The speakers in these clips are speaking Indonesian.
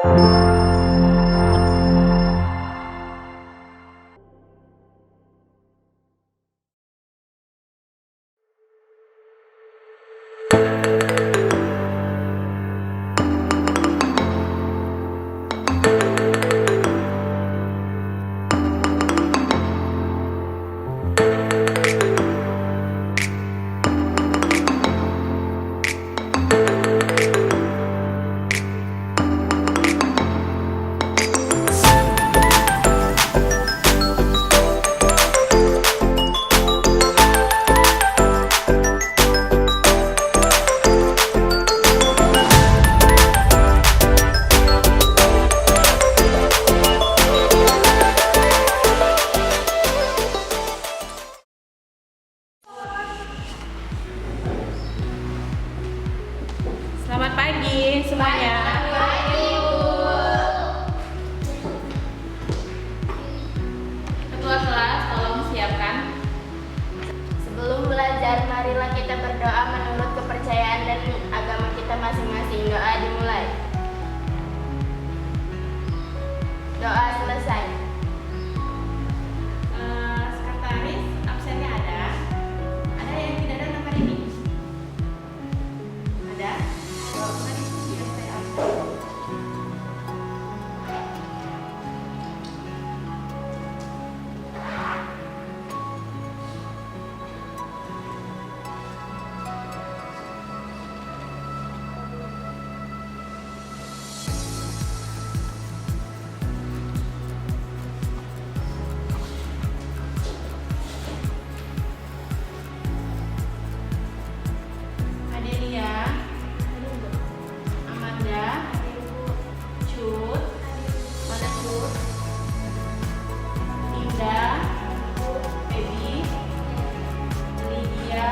Selamat pagi semuanya. Ketua kelas, tolong siapkan. Sebelum belajar, marilah kita berdoa menurut kepercayaan dan agama kita masing-masing. Doa dimulai. Doa selesai. Sekretaris, absennya ada? Ada yang tidak datang hari ini? Ada? Kalau tadi sudah saya absen. Adelia, Amanda, Cut, mana Cut? Indah, Baby, Lydia,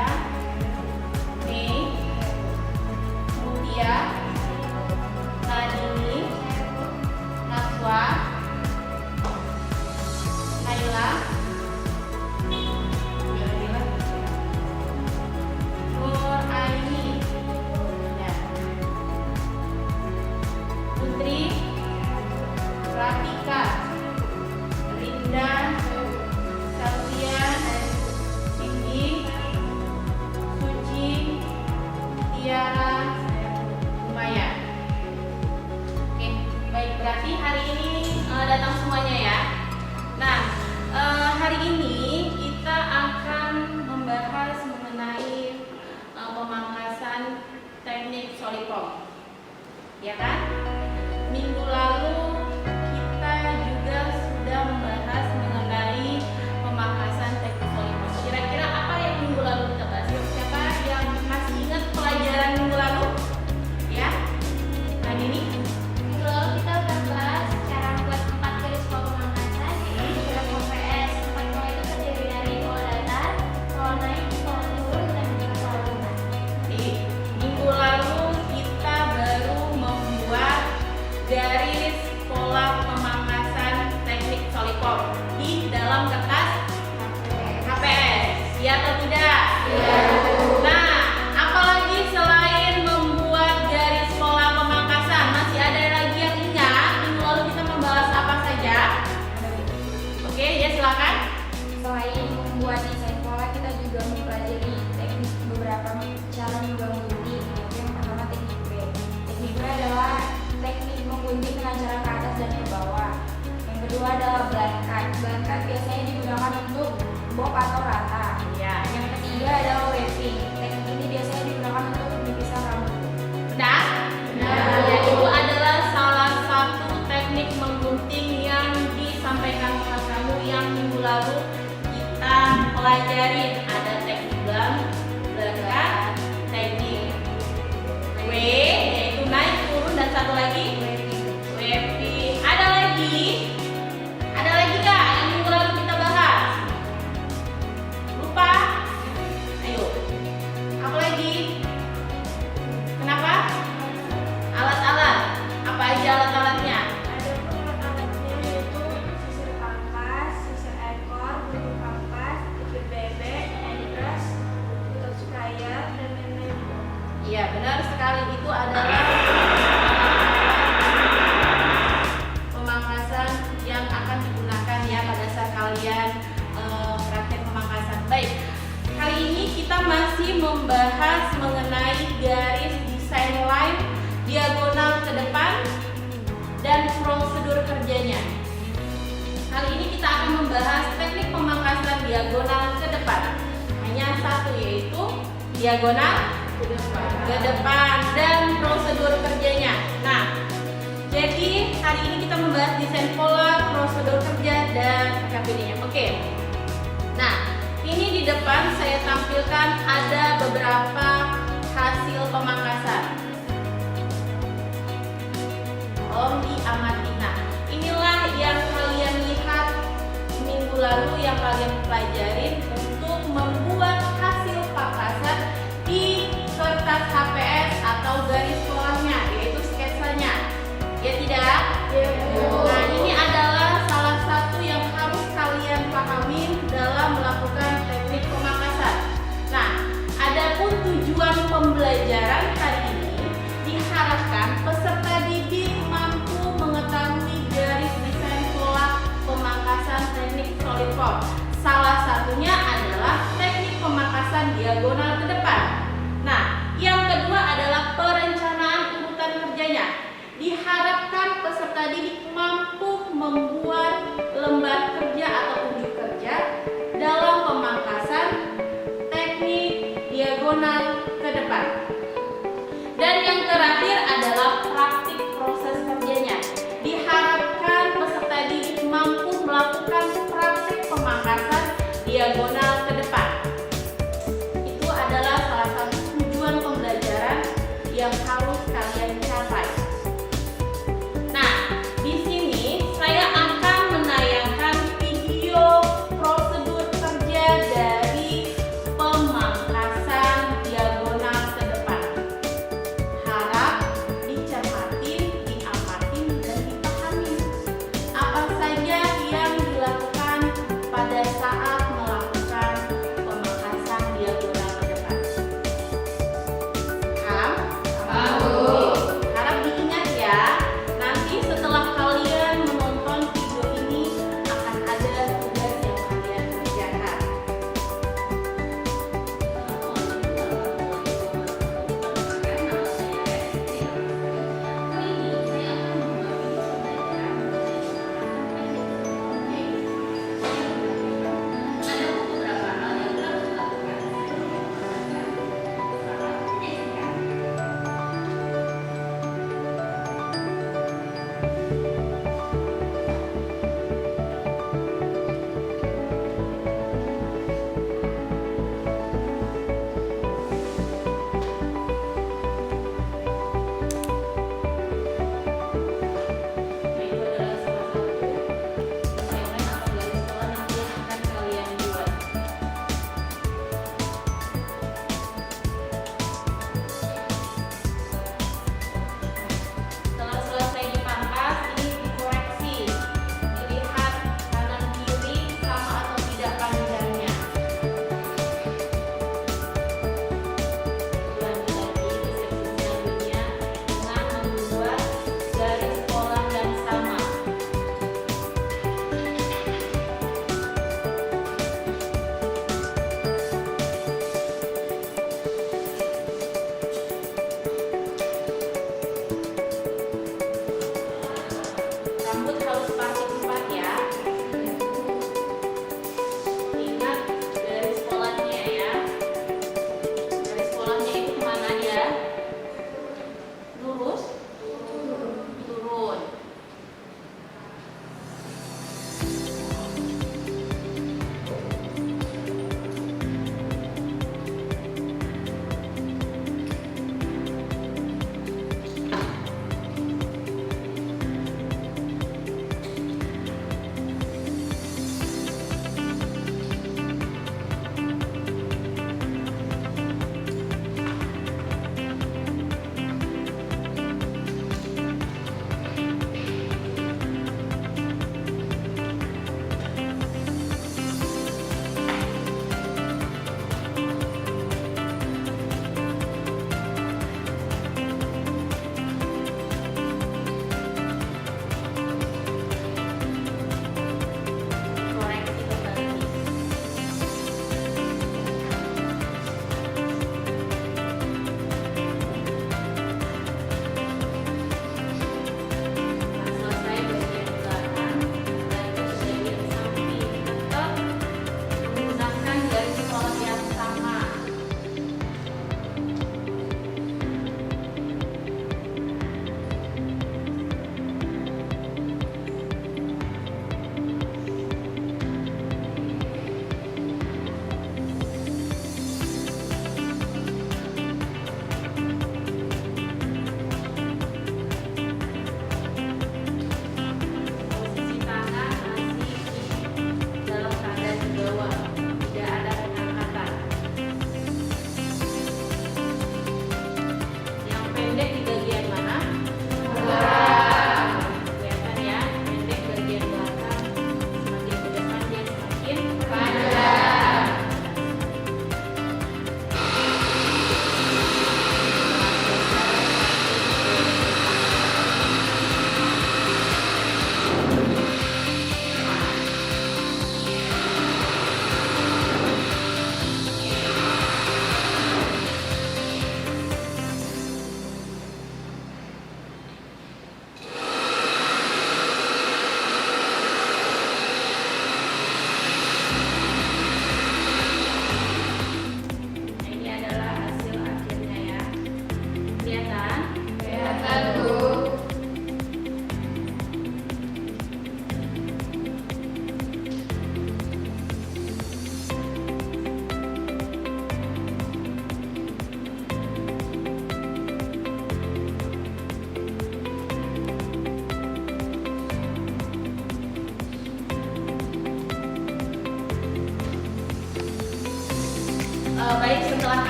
Mei, Mutia, Nadini, Naswa, Naila, Nur Aini, ya. Putri, Ratika, Linda, Sylvia, Cindy, Suci, Tiara, Maya. Oke, baik, berarti hari ini datang semuanya ya. Nah, hari ini kita akan membahas mengenai pemangkasan teknik solipom, ya kan? Minggu lalu kita juga sudah membahas mengenai pemangkasan teknik solipom. Kira-kira apa yang minggu lalu kita bahas? Siapa yang masih ingat pelajaran minggu lalu? Ya, nah ini. Minggu lalu kita udah bahas cara membuat 4 garis pola pemangkasan, yaitu graf OPS. 4 pola itu terdiri dari pola datar, pola naik, pola turun, dan juga pola lunas. Di minggu lalu kita baru membuat garis pola pemangkasan teknik solipom di dalam kertas HPS. Iya atau tidak? Iya. Nah, apalagi selain membuat garis pola pemangkasan, masih ada lagi yang ingat minggu lalu kita membahas apa saja? Oke, ya silakan. Selain membuat desain pola, kita juga mempelajari teknik beberapa cara menggunting. Yang pertama teknik B. Teknik B adalah teknik menggunting dengan cara ke atas dan ke bawah. Yang kedua adalah blunt cut. Blunt cut biasanya digunakan untuk bob atau rata. Ya, Yang ketiga adalah waving. Teknik ini biasanya digunakan untuk memisah rambut. benar? Benar. Ya, itu adalah salah satu teknik menggunting yang disampaikan kepada kamu yang minggu lalu kita pelajarin. Ada teknik blunt cut, teknik W, yaitu naik, turun, dan satu lagi waving. Ada lagi? Ada lagi nggak yang minggu lalu kita bahas? Lupa? Ayo. Apa lagi? Kenapa? Alat-alat. Apa aja alat-alatnya? Ada alat-alatnya yaitu sisir pangkas, sisir ekor, bulu pangkas, bibir bebek, airbrush, tutup sprayer, dan lain-lain. Iya, benar sekali, itu adalah diagonal ke depan. Hanya satu, yaitu diagonal ke depan dan prosedur kerjanya. Nah, jadi hari ini kita membahas desain pola, prosedur kerja, dan PKPD-nya. Oke. Nah, ini di depan saya tampilkan ada beberapa hasil pemangkasan. Tolong diamati. Nah, inilah yang kalian lihat minggu lalu yang kalian pelajarin untuk membuat hasil pangkasan di kertas HPS atau garis polanya, yaitu sketsanya. Ya tidak? Nah, ini adalah salah satu yang harus kalian pahami dalam melakukan teknik pemangkasan. Nah, adapun tujuan pembelajaran hari ini diharapkan peserta didik mampu mengetahui garis desain pola pemangkasan teknik solid form. Salah satunya adalah teknik pemangkasan diagonal ke depan. Nah, yang kedua adalah perencanaan urutan kerjanya. Diharapkan peserta didik mampu membuat lembar kerja atau unjuk kerja dalam pemangkasan teknik diagonal ke depan. Dan yang terakhir adalah praktik proses kerjanya. Diharapkan peserta didik mampu melakukan praktik pemangkasan diagonal ke depan. Itu adalah salah satu tujuan pembelajaran yang harus kalian capai. Nah, di sini saya akan menayangkan video prosedur kerja dari pemangkasan diagonal ke depan. Harap dicermatin, diamatin, dan dipahami apa saja yang dilakukan pada saat melakukan pemangkasan diagonal ke depan. Paham? Paham.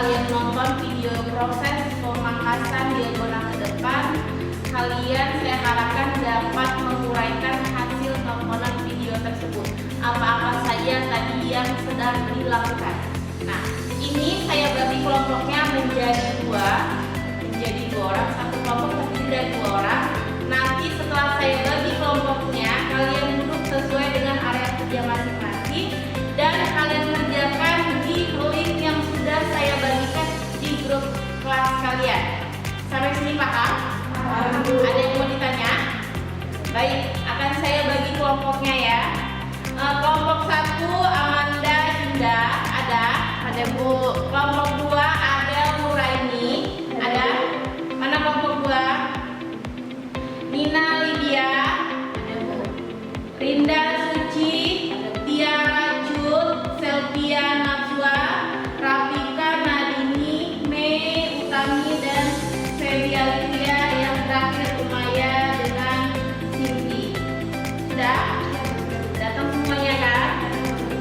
kalian nonton video proses pemangkasan diagonal ke depan, kalian saya harapkan dapat menguraikan hasil tontonan video tersebut. Apa-apa saja tadi yang sedang dilakukan. Nah, ini saya bagi kelompoknya menjadi dua orang, satu kelompok terdiri dari 2 orang. Nanti setelah saya bagi kelompoknya, kalian duduk sesuai dengan area kerja masing-masing dan kalian kerjakan di link yang sudah saya bagikan di grup kelas kalian. Sampai sini paham? Ada yang mau ditanya? Baik, akan saya bagi kelompoknya ya. Kelompok 1 Amanda Indah, ada Bu. Kelompok 2 ada Nuraini, ada. Mana kelompok 2? Nina Lydia, ada Bu. Rinda Suci, Tiara Jud, Selvia Najwa, Rafika Nadini, Mei Utami, dan Febia Lydia. Yang terakhir Umaya dengan Cindy. Sudah? Datang semuanya kan?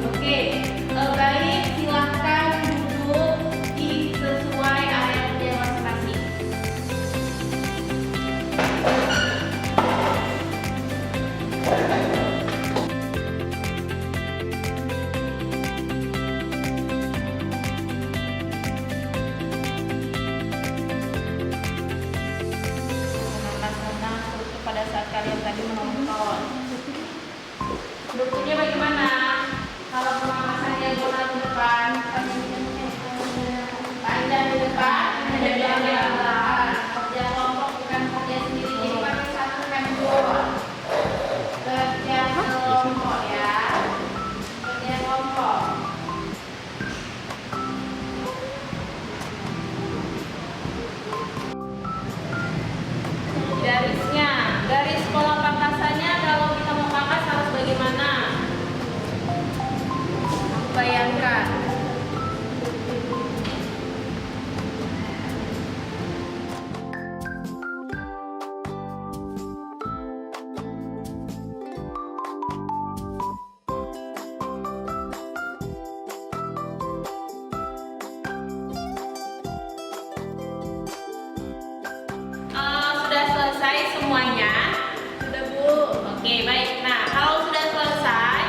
Oke, baik, silahkan duduk di sesuai area kerja masing-masing. Pada saat kalian tadi menonton, strukturnya bagaimana? Kalau pemangkasan diagonal ke depan, panjang di depan, ada di belakang. Kerja kelompok bukan kerja sendiri, jadi pakai satu handphone. Kerja kelompok ya, kerja kelompok. Garisnya, garis pola pangkasannya kalau kita mau pangkas harus bagaimana? Bayangkan. Sudah selesai semuanya? Sudah Bu? Oke, baik. Nah, kalau sudah selesai,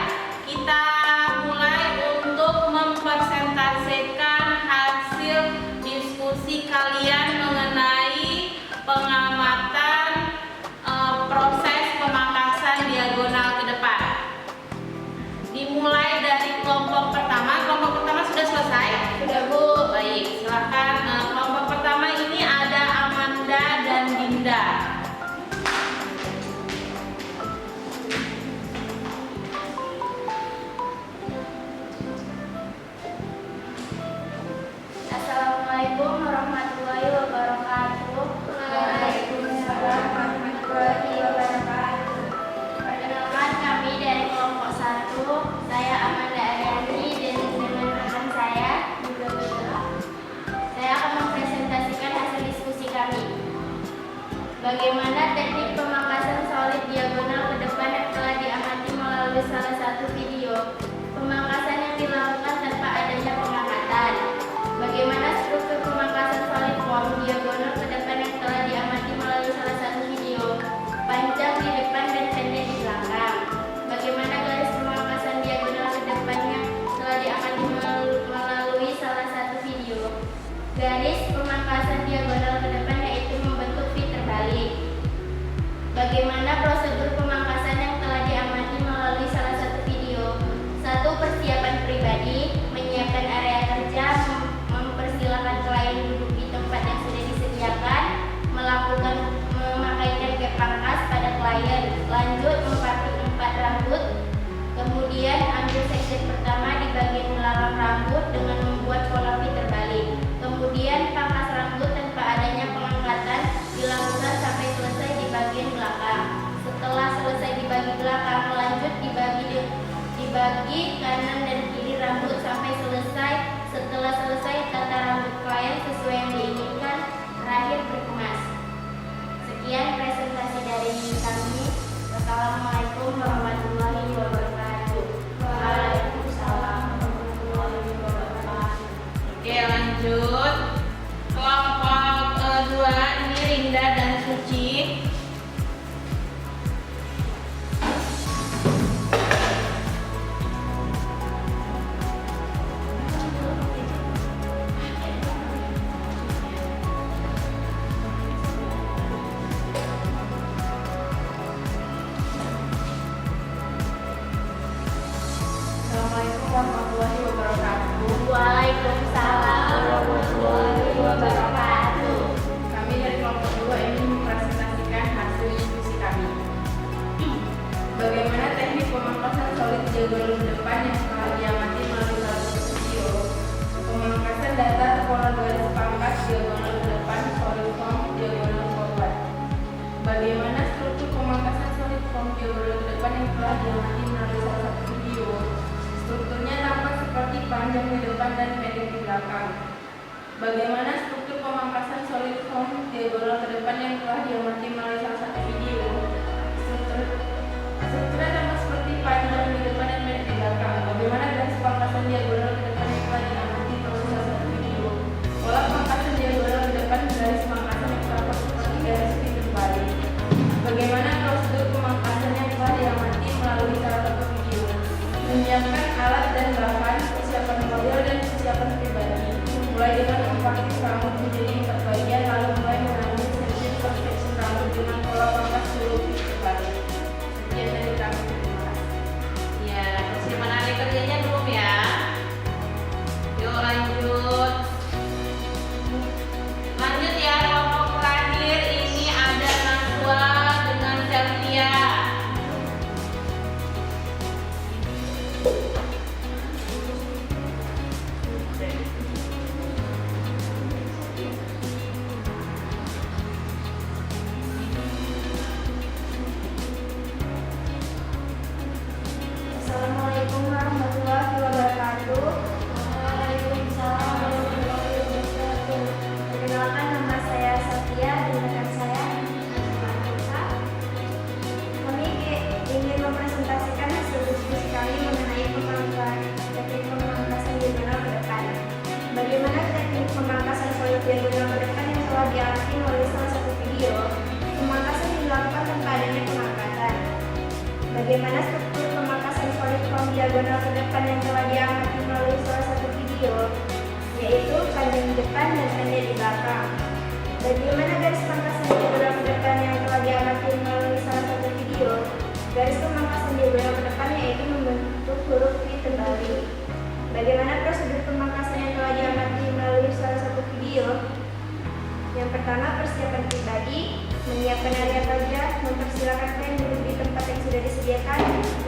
kita mulai untuk mempresentasikan hasil diskusi kalian mengenai pengamatan proses pemangkasan diagonal ke depan. Dimulai dari kelompok pertama. Kelompok pertama sudah selesai? Sudah Bu. Baik, silakan. Kelompok pertama ini ada Amanda dan Dinda. Assalamualaikum warahmatullahi wabarakatuh. Waalaikumsalam warahmatullahi wabarakatuh. Perkenalkan, kami dari kelompok 1. Saya Amanda Aryani dan dengan rekan saya juga bergerak. Saya akan mempresentasikan hasil diskusi kami. Bagaimana teknik pemangkasan solid diagonal ke depan yang telah diamati melalui salah satu video. Pemangkasan yang dilakukan tanpa adanya pengangkatan. Bagaimana struktur pemangkasan solid form diagonal ke depan yang telah diamati melalui salah satu video. Panjang di depan dan pendek di belakang. Bagaimana garis pemangkasan diagonal ke depan yang telah diamati melalui salah satu video. Garis pemangkasan diagonal ke depan yaitu membentuk V terbalik. Bagaimana prosedur pemangkasan yang telah diamati melalui salah satu video. 1. Persiapan pribadi, menyiapkan area kerja, mempersilahkan klien duduk di tempat yang sudah disediakan, memakaikan gap pangkas pada klien, lanjut memparting 4 rambut, kemudian ambil section pertama di bagian belakang rambut dengan membuat pola V terbalik, kemudian pangkas rambut tanpa adanya pengangkatan dilakukan sampai selesai di bagian belakang. Setelah selesai di bagian belakang, lanjut dibagi kanan dan kiri rambut sampai selesai. Setelah selesai, tata rambut klien sesuai yang diinginkan, terakhir berkemas. Sekian presentasi dari kami. Wassalamualaikum warahmatullahi wabarakatuh. Waalaikumsalam warahmatullahi wabarakatuh. Oke, lanjut. diagonal ke depan yang telah diamati melalui salah satu video. Pemangkasan data pola garis pangkat diagonal ke depan solid form diagonal forward. Bagaimana struktur pemangkasan solid form diagonal ke depan yang telah diamati melalui salah satu video? Strukturnya tampak seperti panjang di depan dan pendek di belakang. Bagaimana struktur pemangkasan solid form diagonal ke depan yang telah diamati melalui salah satu video? Strukturnya tampak seperti panjang di depan dan pendek di belakang. Bagaimana garis pangkasan diagonal ke depan yang telah diamati melalui salah satu video? Pola pangkasan diagonal ke depan garis pangkasan yang tampak seperti garis pi terbalik. Bagaimana prosedur pemangkasan yang telah diamati melalui salah satu video? Menyiapkan alat dan bahan, persiapan model dan persiapan pribadi. Mulai dengan mempartis rambut menjadi 4 bagian, lalu mulai mengambil section per section rambut dengan pola pangkas huruf pi terbalik. Sekian dari kami, terima kasih. Ya, persiapan ahli kerjanya belum ya? Yuk lanjut. Lanjut ya, kelompok terakhir ini ada Naswa dengan Selvia. Assalamualaikum warahmatullahi wabarakatuh. Waalaikumsalam warahmatullahi wabarakatuh. Perkenalkan, nama saya Satya dan rekan saya Anissa. Kami ingin mempresentasikan hasil diskusi kami mengenai teknik pemangkasan diagonal ke depan. Bagaimana teknik pemangkasan solid diagonal ke depan yang telah diamati melalui salah satu video? Pemangkasan dilakukan tanpa adanya pengangkatan. Bagaimana struktur pemangkasan solid form diagonal ke depan yang telah diamati melalui salah satu video, yaitu panjang di depan dan pendek di belakang. Bagaimana garis pemangkasan diagonal ke depan yang telah diamati melalui salah satu video? Garis pemangkasan diagonal ke depan yaitu membentuk huruf pi terbalik. Bagaimana prosedur pemangkasan yang telah diamati melalui salah satu video? Yang pertama, persiapan pribadi, menyiapkan area kerja, mempersilakan klien duduk di tempat yang sudah disediakan,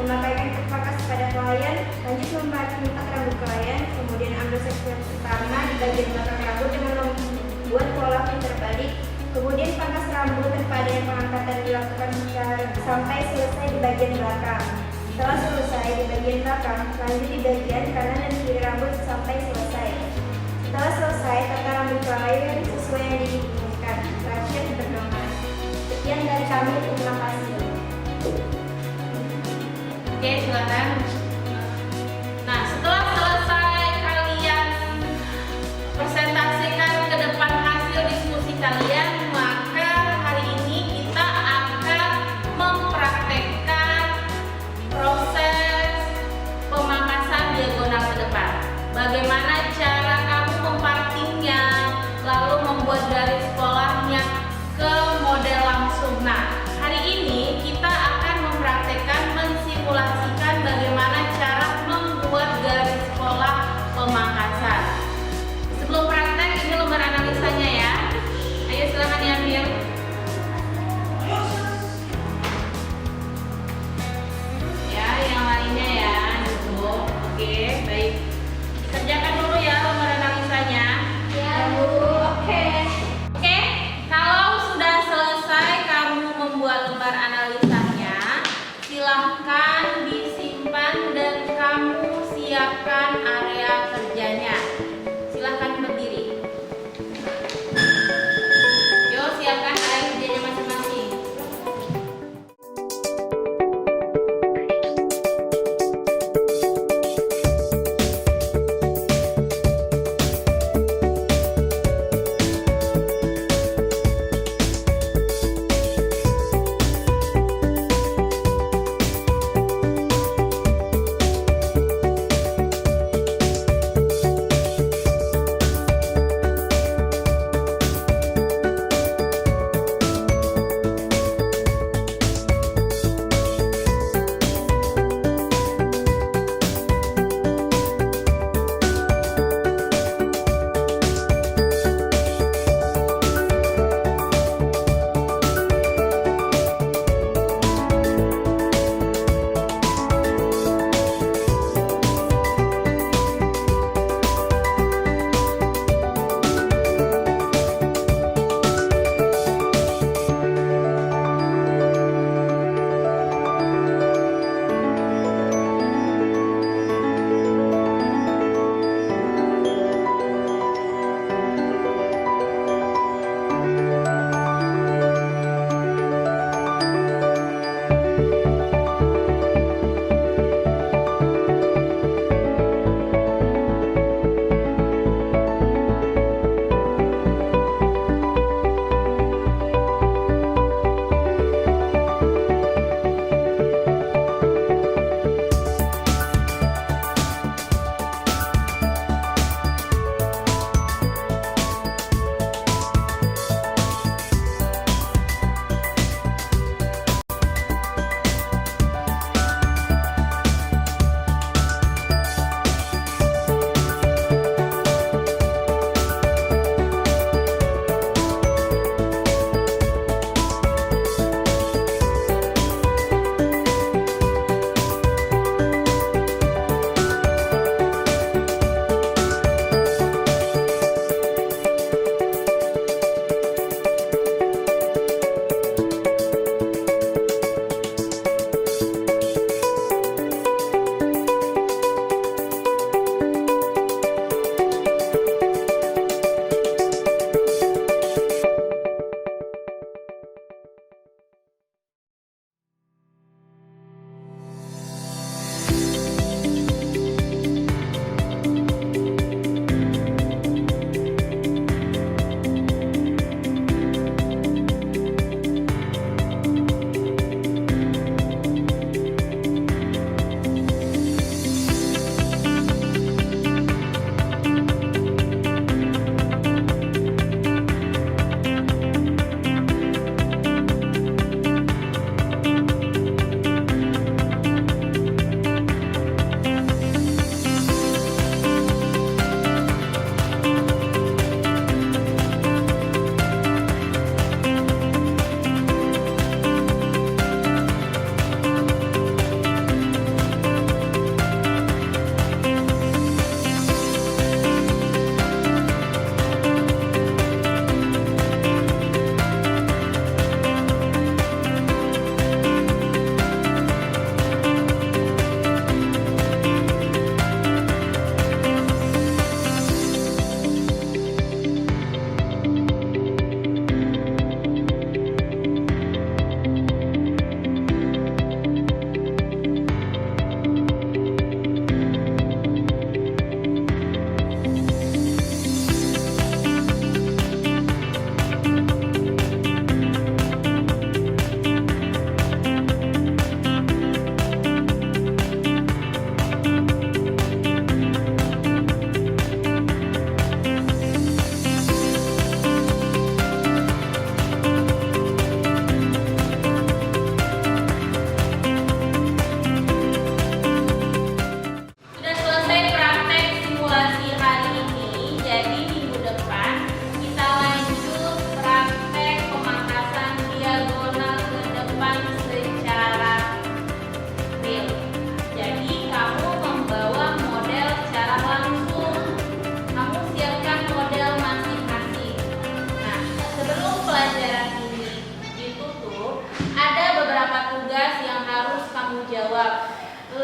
memakaikan pangkas pada klien, lanjut membuat rambut klien, kemudian ambil section pertama di bagian belakang rambut dengan membuat pola pi terbalik, kemudian pangkas rambut tanpa adanya pengangkatan dilakukan sampai selesai di bagian belakang. Setelah selesai di bagian belakang, lanjut di bagian kanan dan kiri rambut sampai selesai. Setelah selesai, tata rambut klien sesuai yang diinginkan. Terakhir berdoa. Sekian dari kami, terima kasih. Oke, silakan. Nah, setelah selesai kalian presentasikan ke depan hasil diskusi kalian, maka hari ini kita akan mempraktekkan proses pemangkasan diagonal ke depan. Bagaimana cara kamu mempartingnya, lalu membuat garis polanya ke model langsung. Nah, hari ini kita akan mempraktekkan mensimulasikan bagaimana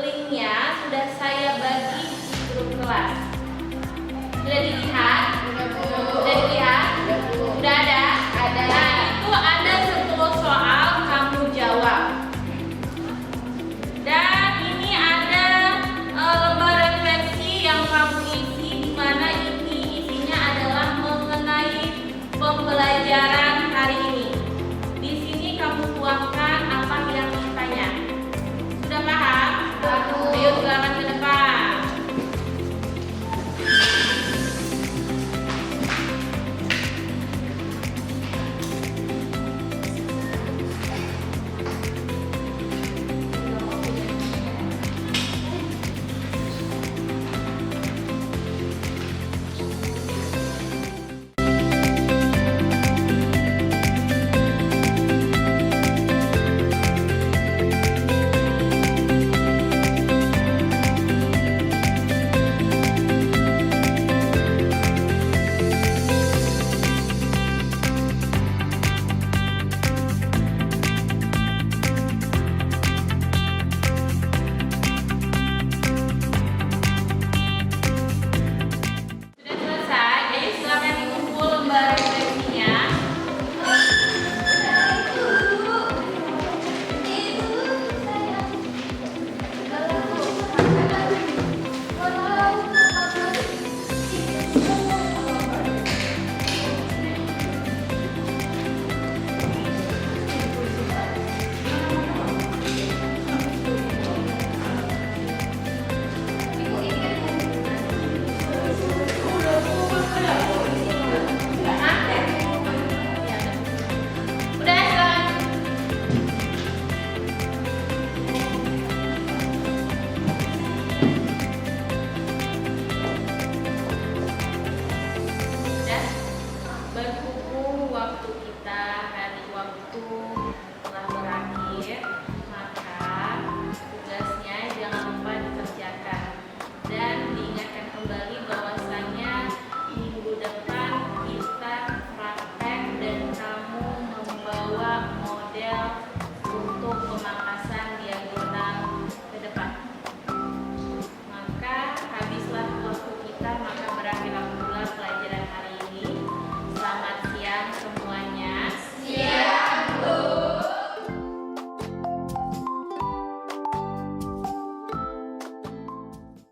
linknya sudah saya bagi di grup kelas. Sudah dilihat